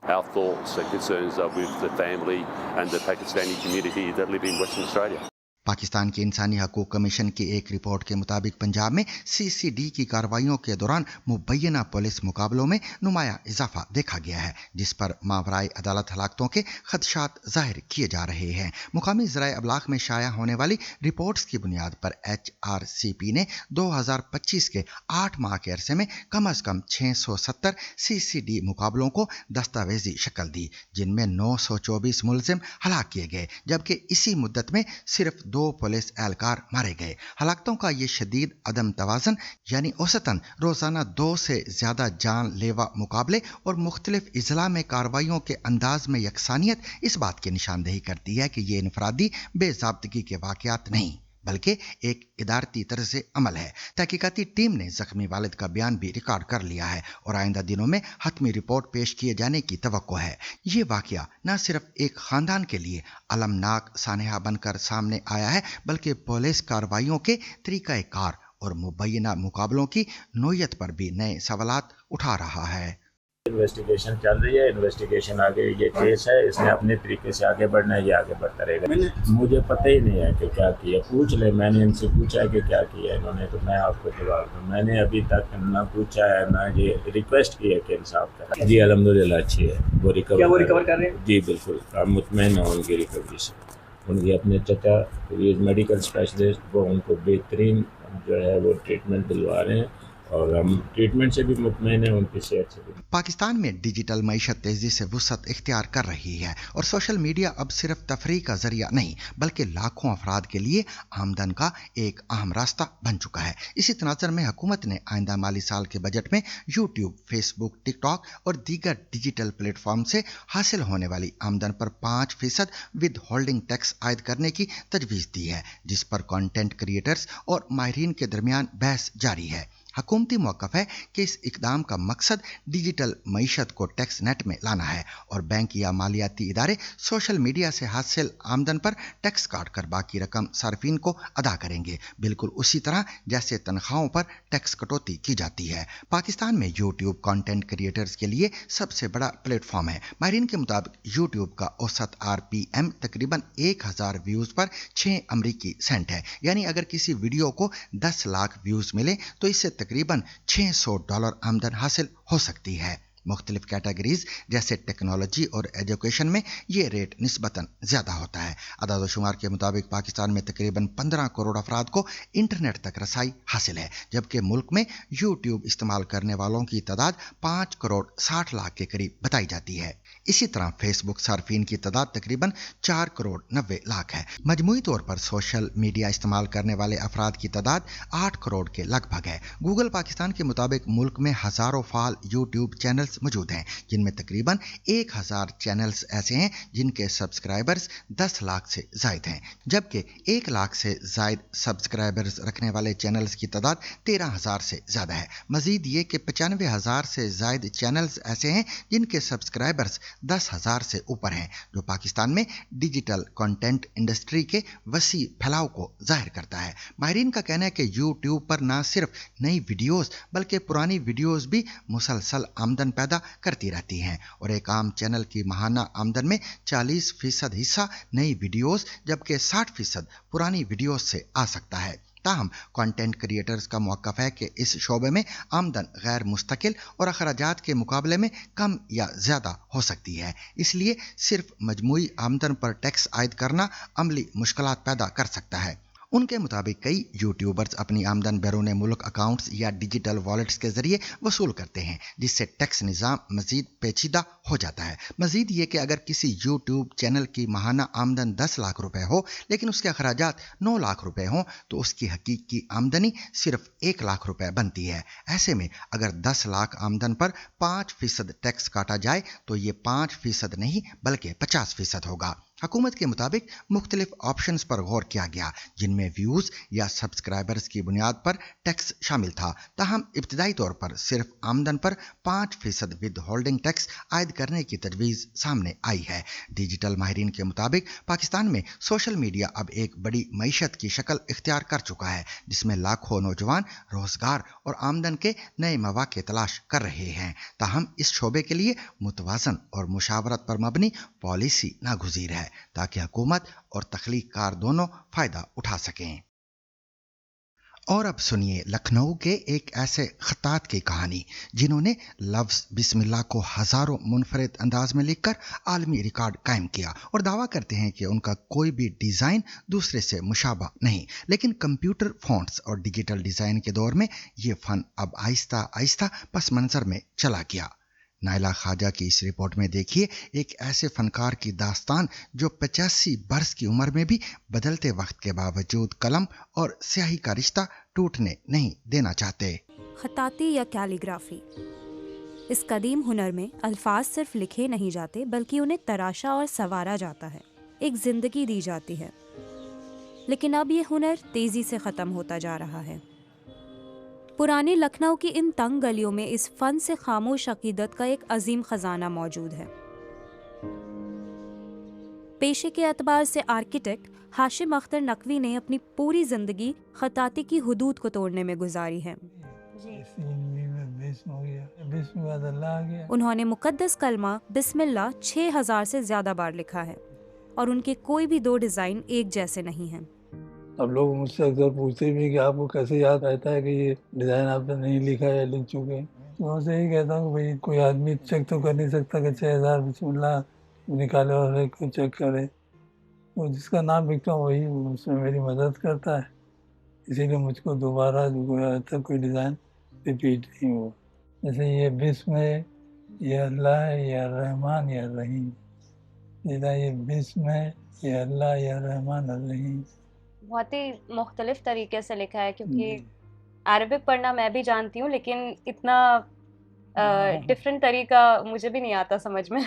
S9: Our thoughts and concerns are with the family and the Pakistani community that live in Western Australia.
S2: Pakistan के इंसानी हकूक़ commission की एक report के मुताबिक पंजाब में CCD की कार्रवाइयों के दौरान मुबैना पुलिस मुकाबलों में नुमाया इजाफा देखा गया है, जिस पर मावराई अदालत हलाकतों के खदशात जाहिर किए जा रहे हैं। मुकामी ज़राए अबलाग में शाया होने वाली रिपोर्ट्स की बुनियाद पर HRCP ने 2025 के 8 माह के अरसे में कम अज़ कम 670 CCD मुकाबलों को दस्तावेजी शक्ल दी, जिनमें 924 मुलजिम हलाक किए गए, जबकि इसी मुद्दत में सिर्फ 2 पुलिस एहलकार मारे गए। हलाकतों का ये शदीद अदम तवाज़न यानी औसतन रोज़ाना 2 से ज़्यादा जान लेवा मुकाबले और मुख्तलिफ इज़ला में कार्रवाइयों के अंदाज में यकसानियत इस बात की निशानदेही करती है कि ये इनफरादी बेज़ाब्तगी के वाक़यात नहीं बल्कि एक इदारती तर्ज़ अमल है। तहकीकाती टीम ने ज़ख्मी वालिद का बयान भी रिकॉर्ड कर लिया है और आइंदा दिनों में हतमी रिपोर्ट पेश किए जाने की तवक्को है। ये वाक़या न सिर्फ एक ख़ानदान के लिए अलमनाक सानहा बनकर सामने आया है बल्कि पुलिस कार्रवाइयों के तरीक़ाकार और मुबैना मुकाबलों की नोयत पर भी नए सवालात उठा रहा है।
S10: انویسٹیگیشن چل رہی ہے، انویسٹیگیشن آگے یہ کیس ہے، اس نے اپنے طریقے سے آگے بڑھنا ہے، یہ آگے بڑھتا رہے گا. مجھے پتہ ہی نہیں ہے کہ کیا کیا، پوچھ لیں، میں نے ان سے پوچھا ہے کہ کیا کیا انہوں نے، تو میں آپ کو جواب دوں. میں نے ابھی تک نہ پوچھا ہے نہ یہ ریکویسٹ کی ہے کہ انصاف کریں. جی الحمدللہ اچھی ہے، وہ ریکور کر رہے ہیں. جی بالکل، ہم مطمئن ہیں ان کی ریکوری سے. ان کے اپنے چچا میڈیکل اسپیشلسٹ، وہ ان کو بہترین جو ہے وہ ٹریٹمنٹ دلوا رہے ہیں، اور ہم ٹریٹمنٹ سے بھی مطمئن ہیں، ان کی صحت سے بھی.
S2: پاکستان میں ڈیجیٹل معیشت تیزی سے وسعت اختیار کر رہی ہے اور سوشل میڈیا اب صرف تفریح کا ذریعہ نہیں بلکہ لاکھوں افراد کے لیے آمدن کا ایک اہم راستہ بن چکا ہے. اسی تناظر میں حکومت نے آئندہ مالی سال کے بجٹ میں یوٹیوب، فیس بک، ٹک ٹاک اور دیگر ڈیجیٹل پلیٹ فارم سے حاصل ہونے والی آمدن پر 5% ود ہولڈنگ ٹیکس عائد کرنے کی تجویز دی ہے، جس پر کانٹینٹ کریٹرز اور ماہرین کے درمیان بحث جاری ہے. حکومتی موقف ہے کہ اس اقدام کا مقصد ڈیجیٹل معیشت کو ٹیکس نیٹ میں لانا ہے اور بینک یا مالیاتی ادارے سوشل میڈیا سے حاصل آمدن پر ٹیکس کاٹ کر باقی رقم صارفین کو ادا کریں گے، بالکل اسی طرح جیسے تنخواہوں پر ٹیکس کٹوتی کی جاتی ہے. پاکستان میں یوٹیوب کانٹینٹ کریٹرز کے لیے سب سے بڑا پلیٹ فارم ہے. ماہرین کے مطابق یوٹیوب کا اوسط RPM تقریباً 1000 ویوز پر 6 امریکی سینٹ ہے، یعنی اگر کسی ویڈیو کو 10 لاکھ ویوز ملے تو اس سے تقریباً $600 آمدن حاصل ہو سکتی ہے. مختلف کیٹیگریز جیسے ٹیکنالوجی اور ایجوکیشن میں یہ ریٹ نسبتاً زیادہ ہوتا ہے. اعداد و شمار کے مطابق پاکستان میں تقریباً 15 کروڑ افراد کو انٹرنیٹ تک رسائی حاصل ہے، جبکہ ملک میں یوٹیوب استعمال کرنے والوں کی تعداد 5 کروڑ 60 لاکھ کے قریب بتائی جاتی ہے. اسی طرح فیس بک صارفین کی تعداد تقریباً 4 کروڑ 90 لاکھ ہے. مجموعی طور پر سوشل میڈیا استعمال کرنے والے افراد کی تعداد 8 کروڑ کے لگ بھگ ہے. گوگل پاکستان کے مطابق ملک میں ہزاروں فعال یوٹیوب چینلز موجود ہیں، جن میں تقریباً 1000 چینلز ایسے ہیں جن کے سبسکرائبرز 10 لاکھ سے زائد ہیں، جبکہ 1 لاکھ سے زائد سبسکرائبرز رکھنے والے چینلز کی تعداد 13,000 سے زیادہ ہے. مزید یہ کہ 95,000 سے زائد چینلز ایسے ہیں جن کے سبسکرائبرز 10,000 سے اوپر ہیں، جو پاکستان میں ڈیجیٹل کنٹینٹ انڈسٹری کے وسیع پھیلاؤ کو ظاہر کرتا ہے. ماہرین کا کہنا ہے کہ یوٹیوب پر نہ صرف نئی ویڈیوز بلکہ پرانی ویڈیوز بھی مسلسل آمدن پیدا کرتی رہتی ہیں، اور ایک عام چینل کی ماہانہ آمدن میں 40% حصہ نئی ویڈیوز جبکہ 60% پرانی ویڈیوز سے آ سکتا ہے. تاہم کانٹینٹ کریٹرز کا موقف ہے کہ اس شعبے میں آمدن غیر مستقل اور اخراجات کے مقابلے میں کم یا زیادہ ہو سکتی ہے، اس لیے صرف مجموعی آمدن پر ٹیکس عائد کرنا عملی مشکلات پیدا کر سکتا ہے. ان کے مطابق کئی یوٹیوبرز اپنی آمدن بیرون ملک اکاؤنٹس یا ڈیجیٹل والیٹس کے ذریعے وصول کرتے ہیں، جس سے ٹیکس نظام مزید پیچیدہ ہو جاتا ہے. مزید یہ کہ اگر کسی یوٹیوب چینل کی ماہانہ آمدن 10 لاکھ روپے ہو لیکن اس کے اخراجات 9 لاکھ روپے ہوں تو اس کی حقیقی آمدنی صرف 1 لاکھ روپے بنتی ہے. ایسے میں اگر 10 لاکھ آمدن پر 5% ٹیکس کاٹا جائے تو یہ 5% نہیں بلکہ 50% ہوگا. حکومت کے مطابق مختلف آپشنز پر غور کیا گیا جن میں ویوز یا سبسکرائبرز کی بنیاد پر ٹیکس شامل تھا، تاہم ابتدائی طور پر صرف آمدن پر 5% ود ہولڈنگ ٹیکس عائد کرنے کی تجویز سامنے آئی ہے. ڈیجیٹل ماہرین کے مطابق پاکستان میں سوشل میڈیا اب ایک بڑی معیشت کی شکل اختیار کر چکا ہے، جس میں لاکھوں نوجوان روزگار اور آمدن کے نئے مواقع تلاش کر رہے ہیں. تاہم اس شعبے کے لیے متوازن اور مشاورت پر مبنی پالیسی ناگزیر ہے تاکہ حکومت اور تخلیق کار دونوں فائدہ اٹھا سکیں. اور اب سنیے لکھنؤ کے ایک ایسے خطاط کی کہانی جنہوں نے لفظ بسم اللہ کو ہزاروں منفرد انداز میں لکھ کر عالمی ریکارڈ قائم کیا اور دعویٰ کرتے ہیں کہ ان کا کوئی بھی ڈیزائن دوسرے سے مشابہ نہیں. لیکن کمپیوٹر فونٹس اور ڈیجیٹل ڈیزائن کے دور میں یہ فن اب آہستہ آہستہ پس منظر میں چلا گیا. نائلہ خواجہ کی اس رپورٹ میں دیکھیے ایک ایسے فنکار کی داستان جو 85 برس کی عمر میں بھی بدلتے وقت کے باوجود قلم اور سیاہی کا رشتہ ٹوٹنے نہیں دینا چاہتے.
S11: خطاطی یا کیلیگرافی، اس قدیم ہنر میں الفاظ صرف لکھے نہیں جاتے بلکہ انہیں تراشا اور سنوارا جاتا ہے، ایک زندگی دی جاتی ہے. لیکن اب یہ ہنر تیزی سے ختم ہوتا جا رہا ہے. پرانے لکھنؤ کی ان تنگ گلیوں میں اس فن سے خاموش عقیدت کا ایک عظیم خزانہ موجود ہے. پیشے کے اعتبار سے آرکیٹیکٹ ہاشم اختر نقوی نے اپنی پوری زندگی خطاطی کی حدود کو توڑنے میں گزاری ہے. उन्होंने मुकद्दस कलमा बिस्मिल्लाह 6000 से ज्यादा बार लिखा है और उनके कोई भी दो डिजाइन एक जैसे नहीं हैं।
S12: अब लोग मुझसे अक्सर पूछते भी कि आपको कैसे याद रहता है कि ये डिजाइन आपने नहीं लिखा या लिख चुके हैं। तो मैं उनसे यही कहता हूँ भाई कोई आदमी चेक तो कर नहीं सकता कि 6000 बिस्मिल्लाह निकाले और एक को चेक करे, तो जिसका नाम लिखता हूँ वही उसमें मेरी मदद करता है, इसीलिए मुझको दोबारा तक कोई डिज़ाइन रिपीट नहीं हुआ। जैसे ये बिस्म है, ये अल्लाह है, या रहमान या रहीम, ये बिस्म है, ये अल्लाह या रहमान रहीम।
S13: बहुत ही मुख्तलिफ तरीके से लिखा है, क्योंकि अरबिक पढ़ना मैं भी जानती हूँ, लेकिन इतना डिफरेंट तरीका मुझे भी नहीं आता समझ में।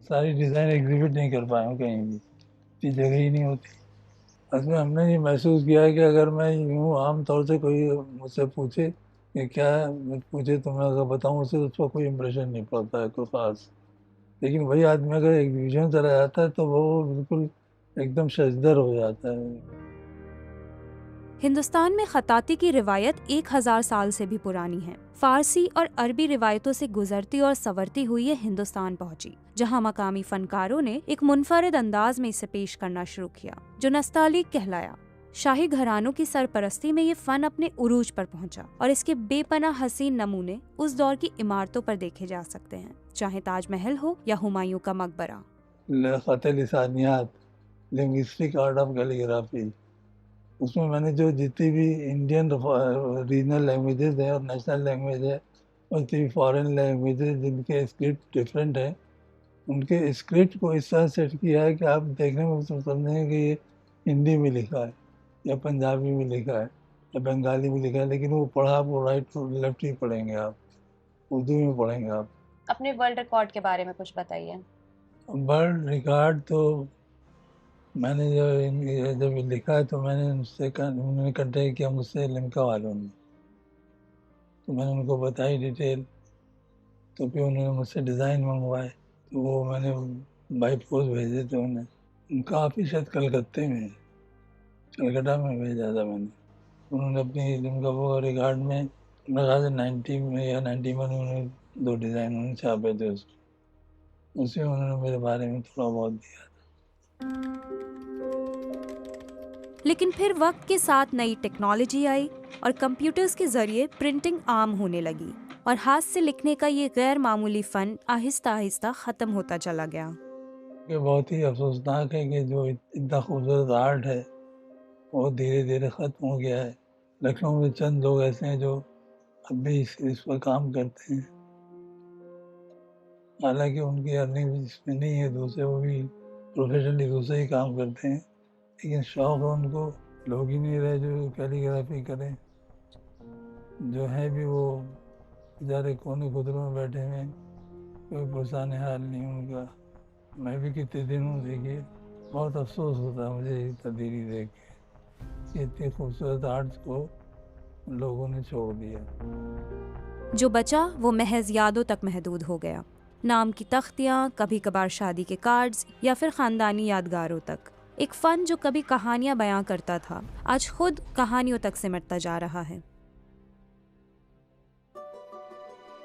S12: सारी डिज़ाइन एग्जिबिट नहीं कर पाया हूँ कहीं भी, इतनी जगह ही नहीं होती। असल हमने ये महसूस किया है कि अगर मैं यूँ आम तौर से कोई मुझसे पूछे कि क्या पूछे तो मैं अगर बताऊँ उसे तो उसका कोई इम्प्रेशन नहीं पड़ता है कोई ख़ास, लेकिन वही आदमी अगर एग्जीबिशन चला जाता है तो वो बिल्कुल एकदम शजदर हो जाता है।
S11: हिंदुस्तान में खताती की रिवायत 1000 साल से भी पुरानी है। फारसी और अरबी रिवायतों से गुजरती और संवरती हुई ये हिंदुस्तान पहुंची, जहां मकामी फनकारों ने एक मुनफरिद अंदाज में इसे पेश करना शुरू किया, जो नस्तालीक कहलाया। शाही घरानों की सरपरस्ती में ये फन अपने उरूज पर पहुंचा और इसके बेपनाह हसीन नमूने उस दौर की इमारतों पर देखे जा सकते हैं, चाहे ताजमहल हो या हुमायूं का मकबरा।
S12: लिसानियात, लिंग्विस्टिक आर्ट ऑफ कैलीग्राफी, उसमें मैंने जो जितनी भी इंडियन रीजनल लैंग्वेजेस हैं और नेशनल लैंग्वेज है और जितनी भी फॉरेन लैंग्वेजेस जिनके स्क्रिप्ट डिफरेंट है, उनके स्क्रिप्ट को इस तरह सेट किया है कि आप देखने में समझेंगे कि ये हिंदी में लिखा है या पंजाबी में लिखा है या बंगाली में लिखा है, लेकिन वो पढ़ा आप राइट लेफ्ट ही पढ़ेंगे, आप उर्दू में पढ़ेंगे। आप
S13: अपने वर्ल्ड रिकॉर्ड के बारे में कुछ बताइए।
S12: वर्ल्ड रिकॉर्ड तो मैंने जब लिखा है तो मैंने उनसे उन्होंने कंटेक्ट किया मुझसे लिम्का वालों ने, तो मैंने उनको बताई डिटेल, तो फिर उन्होंने मुझसे डिज़ाइन मंगवाए, तो वो मैंने बाई पोस्ट भेजे थे उन्हें। उनका ऑफिस कलकत्ते में, कलकत्ता में भेजा था मैंने। उन्होंने अपनी लिम्का वो रिकॉर्ड में लगा था 90 में या 91 में उन्होंने 2 डिज़ाइन उन्होंने छापे थे उसमें उन्होंने मेरे बारे में थोड़ा बहुत दिया।
S11: लेकिन फिर वक्त के साथ नई टेक्नोलॉजी आई और कंप्यूटर्स के जरिए प्रिंटिंग आम होने लगी और हाथ से लिखने का ये गैर मामूली फन आहिस्ता आहिस्ता खत्म होता चला गया।
S12: ये बहुत ही अफसोसनाक है कि जो इतना खूबसूरत आर्ट है वो धीरे धीरे ख़त्म हो गया है। लखनऊ में चंद लोग ऐसे हैं जो अब भी इस पर काम करते हैं, हालांकि उनकी अर्निंग इसमें नहीं है, दूसरे वो भी प्रोफेशनली दूसरे ही काम करते हैं, लेकिन शौक़ है उनको। लोग ही नहीं रहे जो कैलीग्राफी करें, जो है भी वो बेचारे कोने खुदरों में बैठे हुए हैं, कोई पुरसाने हाल नहीं उनका। मैं भी कितने दिन हूँ, देखिए बहुत अफसोस होता है मुझे ये तब्दीली देख के, इतनी खूबसूरत आर्ट्स को लोगों ने छोड़ दिया।
S11: जो बचा वो महज यादों तक महदूद हो गया, नाम की तख्तियाँ, कभी कभार शादी के कार्ड्स या फिर ख़ानदानी यादगारों तक। एक फ़न जो कभी कहानियाँ बयां करता था, आज खुद कहानियों तक सिमटता जा रहा है।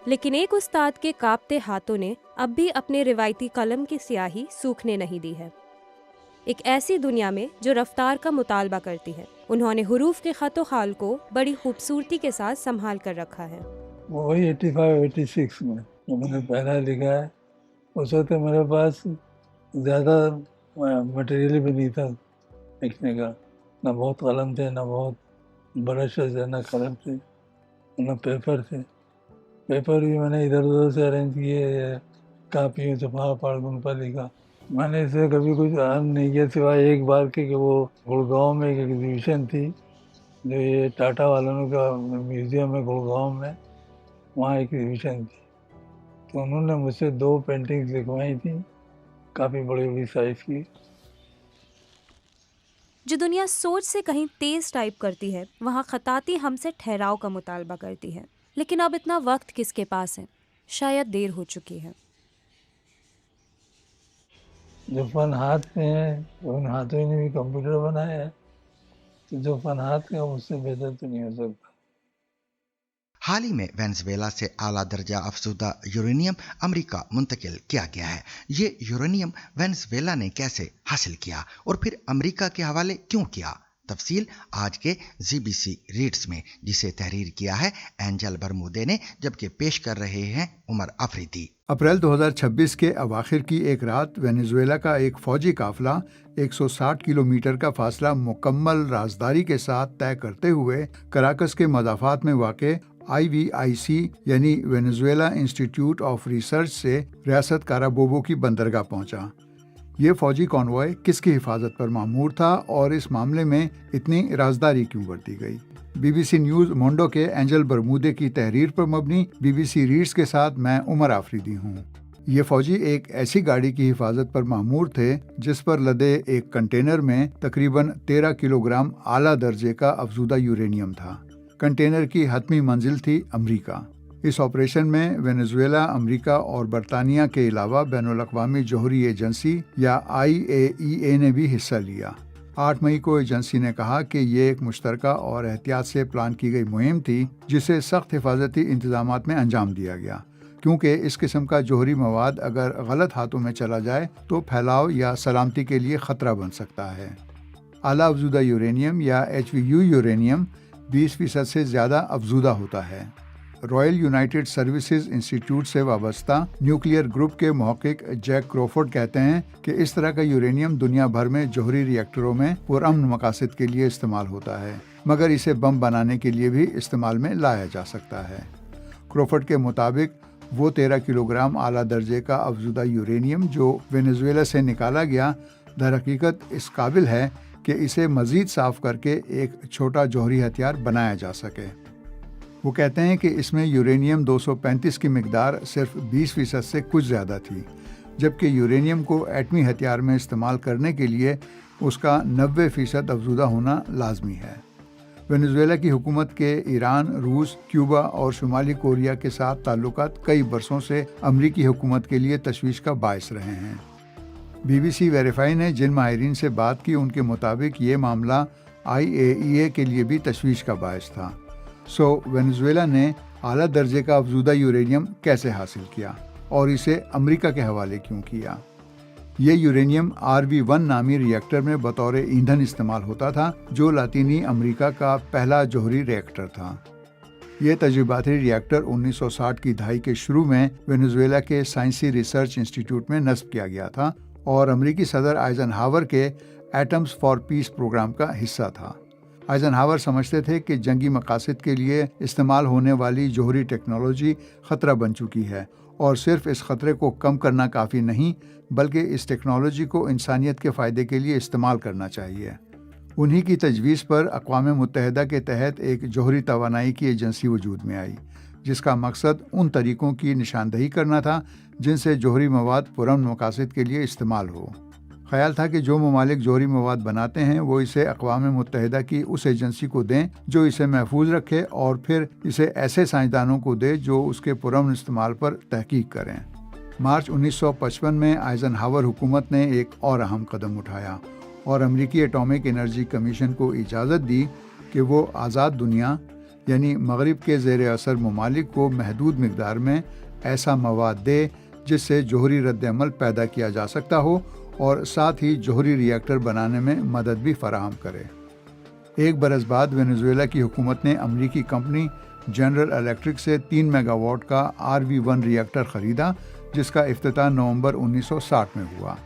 S11: लेकिन एक उस्ताद के कांपते हाथों ने अब भी अपने रिवायती कलम की स्याही सूखने नहीं दी है। एक ऐसी दुनिया में जो रफ्तार का मुतालबा करती है, उन्होंने हुरूफ के ख़त खाल को बड़ी खूबसूरती के साथ संभाल कर रखा है।
S12: वही 85-86 में जो मैंने पहला लिखा है, उस वक्त मेरे पास ज़्यादा मटेरियल भी नहीं था लिखने का, ना बहुत कलम थे, ना बहुत ब्रश थे, ना कलम थे, ना पेपर थे। पेपर भी मैंने इधर उधर से अरेंज किए, कापियों से फाड़ उन पर लिखा। मैंने इसे कभी कुछ अहम नहीं किया सिवाय एक बार के कि वो गुड़गांव में एक एग्जीबिशन थी जो ये टाटा वालों का म्यूज़ियम है गुड़गांव में, वहाँ एक एग्जीबिशन थी, तो उन्होंने मुझसे 2 पेंटिंग्स लिखवाई थी, काफ़ी बड़ी बड़ी साइज़ की।
S11: जो दुनिया सोच से कहीं तेज टाइप करती है, वहाँ खताती हमसे ठहराव का मुतालबा करती है। लेकिन अब इतना वक्त किसके पास है? शायद देर हो चुकी है।
S12: जो फन हाथ में है, उन हाथों ने भी कंप्यूटर बनाया है, तो जो फन हाथ का उससे बेहतर तो नहीं हो सकता।
S2: हाल ही में वेनेजुएला से आला दर्जा अफजुदा यूरेनियम अमेरिका मुंतकिल किया गया है। ये यूरेनियम वेनेजुएला ने कैसे हासिल किया और फिर अमेरिका के हवाले क्यों किया? तफसील आज के ZBC रीड्स में, जिसे तहरीर किया है एंजल बरमूदे ने, जबकि पेश कर रहे हैं उमर अफरीदी।
S6: अप्रैल 2026 के अवाखिर की एक रात वेनेजुएला का एक फौजी काफिला 160 किलोमीटर का फासला मुकम्मल राजदारी के साथ तय करते हुए कराकस के मदाफात में वाक़े IVIC यानी वेनेजुएला इंस्टीट्यूट ऑफ रिसर्च से रियासत काराबोबो की बंदरगाह पहुंचा। ये फौजी कॉन्वॉय किसकी हिफाजत पर मामूर था और इस मामले में इतनी राजदारी क्यों बरती गई? BBC न्यूज़ मोंडो के एंजल बरमूदे की तहरीर पर मबनी BBC रीड्स के साथ मैं उमर आफरीदी हूँ। ये फौजी एक ऐसी गाड़ी की हिफाजत पर मामूर थे जिस पर लदे एक कंटेनर में तकरीबन 13 किलोग्राम आला दर्जे का अफजुदा यूरेनियम था। कंटेनर की हतमी मंजिल थी अमरीका। इस ऑपरेशन में वेनेजुएला, अमेरिका और बरतानिया के अलावा बैनुल अक़वामी जोहरी एजेंसी या IAEA ने भी हिस्सा लिया। 8 मई को एजेंसी ने कहा कि ये एक मुश्तरका और एहतियात से प्लान की गई मुहिम थी जिसे सख्त हिफाजती इंतजामात में अंजाम दिया गया, क्योंकि इस किस्म का जोहरी मवाद अगर गलत हाथों में चला जाए तो फैलाव या सलामती के लिए ख़तरा बन सकता है। आला अफजुदा यूरेनियम या HVU यूरेनियम 20% से ज़्यादा अफजुदा होता है। रॉयल यूनाइटेड सर्विसेज इंस्टीट्यूट से वाबस्ता न्यूक्लियर ग्रुप के महक़िक़ जैक क्रॉफोर्ड कहते हैं कि इस तरह का यूरेनियम दुनिया भर में जोहरी रिएक्टरों में पुरअमन मकासद के लिए इस्तेमाल होता है, मगर इसे बम बनाने के लिए भी इस्तेमाल में लाया जा सकता है। क्रॉफोर्ड के मुताबिक वो 13 किलोग्राम आला दर्जे का अफजुदा यूरेनियम जो वेनेजुएला से निकाला गया दरहकीकत इस काबिल है कि इसे मज़ीद साफ़ करके एक छोटा जोहरी हथियार बनाया जा सके। वो कहते हैं कि इसमें यूरेनियम 235 की मिकदार सिर्फ 20% से कुछ ज़्यादा थी, जबकि यूरेनियम को एटमी हथियार में इस्तेमाल करने के लिए उसका 90% अफजुदा होना लाजमी है। वेनेजुएला की हुकूमत के ईरान, रूस, क्यूबा और शुमाली कोरिया के साथ ताल्लुकात कई बरसों से अमरीकी हुकूमत के लिए तशवीश का बायस रहे हैं। BBC वेरीफाई ने जिन माहिरीन से बात की उनके मुताबिक ये मामला IAEA के लिए भी तशवीश का बायस था। वेनेजुएला ने आला दर्जे का अफजुदा यूरेनियम कैसे हासिल किया और इसे अमेरिका के हवाले क्यों किया? ये यूरेनियम RV-1 नामी रिएक्टर में बतौर ईंधन इस्तेमाल होता था, जो लातीनी अमेरिका का पहला जोहरी रिएक्टर था। ये तजुर्बाती रिएक्टर 1960 की दहाई के शुरू में वेनेजुएला के साइंसी रिसर्च इंस्टीट्यूट में नस्ब किया गया था और अमेरिकी सदर आइजनहावर के एटम्स फॉर पीस प्रोग्राम का हिस्सा था। आइजनहावर समझते थे कि जंगी मकासद के लिए इस्तेमाल होने वाली जोहरी टेक्नोलॉजी ख़तरा बन चुकी है और सिर्फ इस ख़तरे को कम करना काफ़ी नहीं, बल्कि इस टेक्नोलॉजी को इंसानियत के फ़ायदे के लिए इस्तेमाल करना चाहिए। उन्हीं की तजवीज़ पर अक़वाम मुत्तहिदा के तहत एक जोहरी तवानाई की एजेंसी वजूद में आई, जिसका मकसद उन तरीक़ों की निशानदही करना था जिनसे जोहरी मवाद पुरअमन मकासद के लिए इस्तेमाल हो। ख्याल था कि जो ममालिक जोहरी मवाद बनाते हैं वो इसे अक़वाम मुत्तहिदा की उस एजेंसी को दें जो इसे महफूज रखे और फिर इसे ऐसे साइंसदानों को दे जो उसके पुरअमन इस्तेमाल पर तहकीक करें। मार्च 1955 में आइजनहावर हुकूमत ने एक और अहम कदम उठाया और अमरीकी एटॉमिक एनर्जी कमीशन को इजाज़त दी कि वो आज़ाद दुनिया यानी मगरिब के ज़ेर असर ममालिक को महदूद मिकदार में ऐसा मवाद दे जिससे जोहरी रद्द-ए-अमल पैदा किया जा सकता हो और साथ ही जोहरी रिएक्टर बनाने में मदद भी फराहम करे। एक बरस बाद वेनेजुएला की हुकूमत ने अमरीकी कंपनी जनरल इलेक्ट्रिक से 3 मेगावाट का RV-1 रिएक्टर ख़रीदा, जिसका इफ्तिताह नवंबर 1960 में हुआ।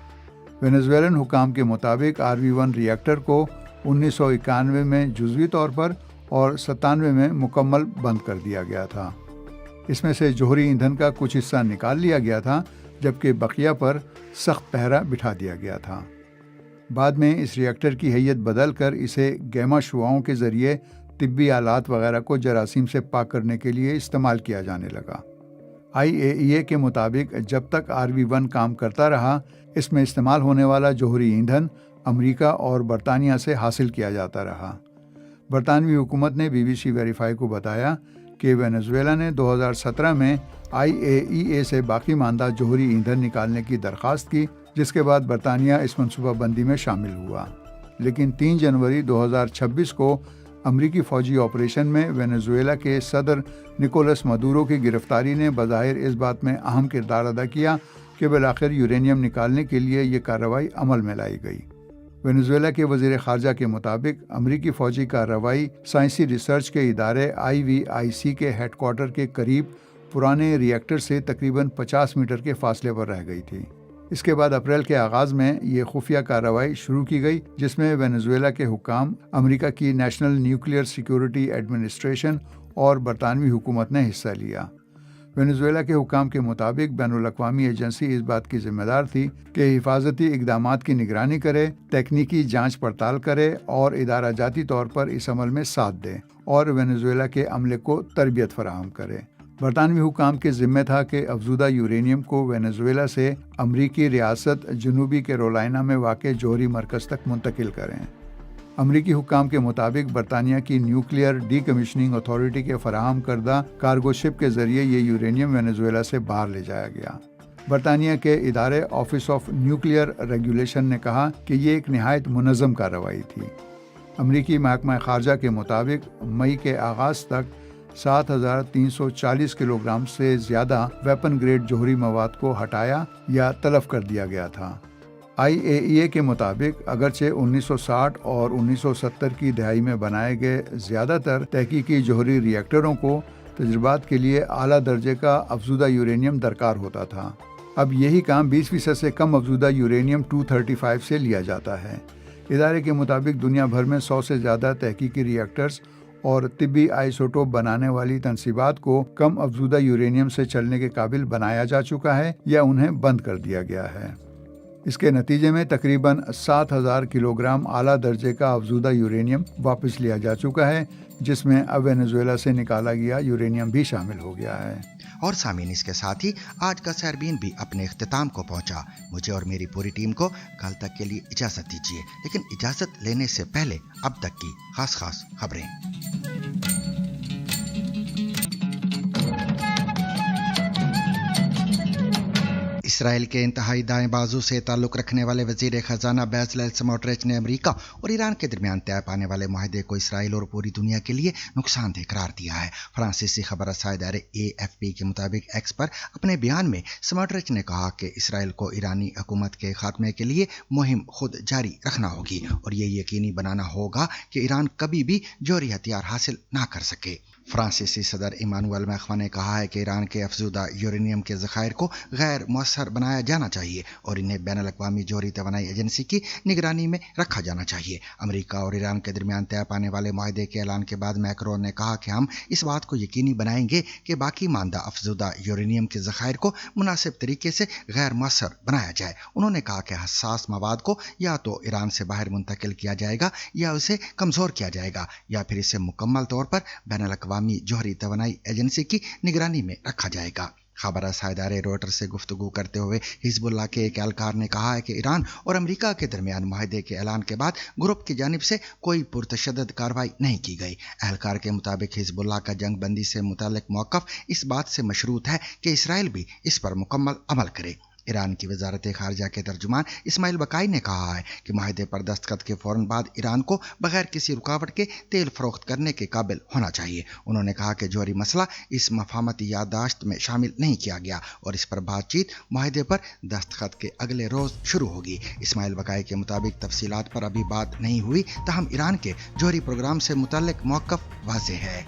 S6: वेनेजुएलन हुकाम के मुताबिक RV-1 रिएक्टर को 1991 में जुज़वी तौर पर और 97 में मुकम्मल बंद कर दिया गया था। इसमें से जोहरी ईंधन का कुछ हिस्सा निकाल लिया गया था, जबकि बकिया पर सख्त पहरा बिठा दिया गया था। बाद में इस रिएक्टर की हैयत बदल कर इसे गैमा शुआओं के ज़रिए तिब्बी आलात वगैरह को जरासीम से पाक करने के लिए इस्तेमाल किया जाने लगा। IAEA के मुताबिक जब तक RV-1 काम करता रहा, इसमें इस्तेमाल होने वाला जोहरी ईंधन अमेरिका और बरतानिया से हासिल किया जाता रहा। बरतानवी हुकूमत ने BBC वेरीफाई को बताया कि वेनेजुएला ने 2017 में IAEA से बाकी मानदा जोहरी ईंधन निकालने की दरख्वास्त की, जिसके बाद बरतानिया इस मनसूबाबंदी में शामिल हुआ। लेकिन 3 जनवरी 2026 को امریکی فوجی آپریشن میں وینزویلا کے صدر نکولس مدورو کی گرفتاری نے بظاہر اس بات میں اہم کردار ادا کیا کہ بالآخر یورینیم نکالنے کے لیے یہ کارروائی عمل میں لائی گئی۔ وینزویلا کے وزیر خارجہ کے مطابق امریکی فوجی کارروائی سائنسی ریسرچ کے ادارے IVIC کے ہیڈ کوارٹر کے قریب پرانے ری ایکٹر سے تقریباً 50 میٹر کے فاصلے پر رہ گئی تھی۔ اس کے بعد اپریل کے آغاز میں یہ خفیہ کارروائی شروع کی گئی، جس میں وینزویلا کے حکام، امریکہ کی نیشنل نیوکلیئر سیکیورٹی ایڈمنسٹریشن اور برطانوی حکومت نے حصہ لیا۔ وینزویلا کے حکام کے مطابق بین الاقوامی ایجنسی اس بات کی ذمہ دار تھی کہ حفاظتی اقدامات کی نگرانی کرے، تکنیکی جانچ پڑتال کرے اور ادارہ جاتی طور پر اس عمل میں ساتھ دے اور وینزویلا کے عملے کو تربیت فراہم کرے۔ برطانوی حکام کے ذمہ تھا کہ افزودہ یورینیم کو وینزویلا سے امریکی ریاست جنوبی کیرولائنا میں واقع جوہری مرکز تک منتقل کریں۔ امریکی حکام کے مطابق برطانیہ کی نیوکلیئر ڈی کمیشننگ اتھارٹی کے فراہم کردہ کارگو شپ کے ذریعے یہ یورینیم وینزویلا سے باہر لے جایا گیا۔ برطانیہ کے ادارے آفس آف نیوکلیئر ریگولیشن نے کہا کہ یہ ایک نہایت منظم کارروائی تھی۔ امریکی محکمہ خارجہ کے مطابق مئی کے آغاز تک 7340 کلو گرام سے زیادہ ویپن گریڈ جوہری مواد کو ہٹایا یا تلف کر دیا گیا تھا۔ IAEA کے مطابق اگرچہ 1960 اور 1970 کی دہائی میں بنائے گئے زیادہ تر تحقیقی جوہری ری ایکٹروں کو تجربات کے لیے اعلیٰ درجے کا افزودہ یورینیم درکار ہوتا تھا، اب یہی کام 20% سے کم افزودہ یورینیم 235 سے لیا جاتا ہے۔ ادارے کے مطابق دنیا بھر میں 100 سے زیادہ تحقیقی ری ایکٹرز اور طبی آئسوٹوپ بنانے والی تنصیبات کو کم افزودہ یورینیم سے چلنے کے قابل بنایا جا چکا ہے یا انہیں بند کر دیا گیا ہے۔ اس کے نتیجے میں تقریباً 7000 کلو گرام اعلیٰ درجے کا افزودہ یورینیم واپس لیا جا چکا ہے، جس میں اب وینزویلا سے نکالا گیا یورینیم بھی شامل ہو گیا ہے۔
S2: اور سامعین، اس کے ساتھ ہی آج کا سیربین بھی اپنے اختتام کو پہنچا۔ مجھے اور میری پوری ٹیم کو کل تک کے لیے اجازت دیجیے، لیکن اجازت لینے سے پہلے اب تک کی خاص خبریں۔ اسرائیل کے انتہائی دائیں بازو سے تعلق رکھنے والے وزیر خزانہ بیزلیل سموٹریچ نے امریکہ اور ایران کے درمیان طے پانے والے معاہدے کو اسرائیل اور پوری دنیا کے لیے نقصان دہ قرار دیا ہے۔ فرانسیسی خبر رساں ادارے AFP کے مطابق ایکس پر اپنے بیان میں سموٹریچ نے کہا کہ اسرائیل کو ایرانی حکومت کے خاتمے کے لیے مہم خود جاری رکھنا ہوگی اور یہ یقینی بنانا ہوگا کہ ایران کبھی بھی جوہری ہتھیار حاصل نہ کر سکے۔ فرانسیسی صدر ایمانوئل میخواں نے کہا ہے کہ ایران کے افزودہ یورینیم کے ذخائر کو غیر مؤثر بنایا جانا چاہیے اور انہیں بین الاقوامی جوہری توانائی ایجنسی کی نگرانی میں رکھا جانا چاہیے۔ امریکہ اور ایران کے درمیان طے پانے والے معاہدے کے اعلان کے بعد میکرون نے کہا کہ ہم اس بات کو یقینی بنائیں گے کہ باقی ماندہ افزودہ یورینیم کے ذخائر کو مناسب طریقے سے غیر مؤثر بنایا جائے۔ انہوں نے کہا کہ حساس مواد کو یا تو ایران سے باہر منتقل کیا جائے گا یا اسے کمزور کیا جائے گا یا پھر اسے مکمل طور پر بین الاقوامی جوہری توانائی ایجنسی کی نگرانی میں رکھا جائے گا۔ خبر رساں ادارے رویٹر سے گفتگو کرتے ہوئے حزب اللہ کے ایک اہلکار نے کہا ہے کہ ایران اور امریکہ کے درمیان معاہدے کے اعلان کے بعد گروپ کی جانب سے کوئی پرتشدد کارروائی نہیں کی گئی۔ اہلکار کے مطابق حزب اللہ کا جنگ بندی سے متعلق موقف اس بات سے مشروط ہے کہ اسرائیل بھی اس پر مکمل عمل کرے۔ ایران کی وزارت خارجہ کے ترجمان اسماعیل بقائی نے کہا ہے کہ معاہدے پر دستخط کے فوراً بعد ایران کو بغیر کسی رکاوٹ کے تیل فروخت کرنے کے قابل ہونا چاہیے۔ انہوں نے کہا کہ جوہری مسئلہ اس مفاہمتی یادداشت میں شامل نہیں کیا گیا اور اس پر بات چیت معاہدے پر دستخط کے اگلے روز شروع ہوگی۔ اسماعیل بقائی کے مطابق تفصیلات پر ابھی بات نہیں ہوئی، تاہم ایران کے جوہری پروگرام سے متعلق موقف واضح ہے۔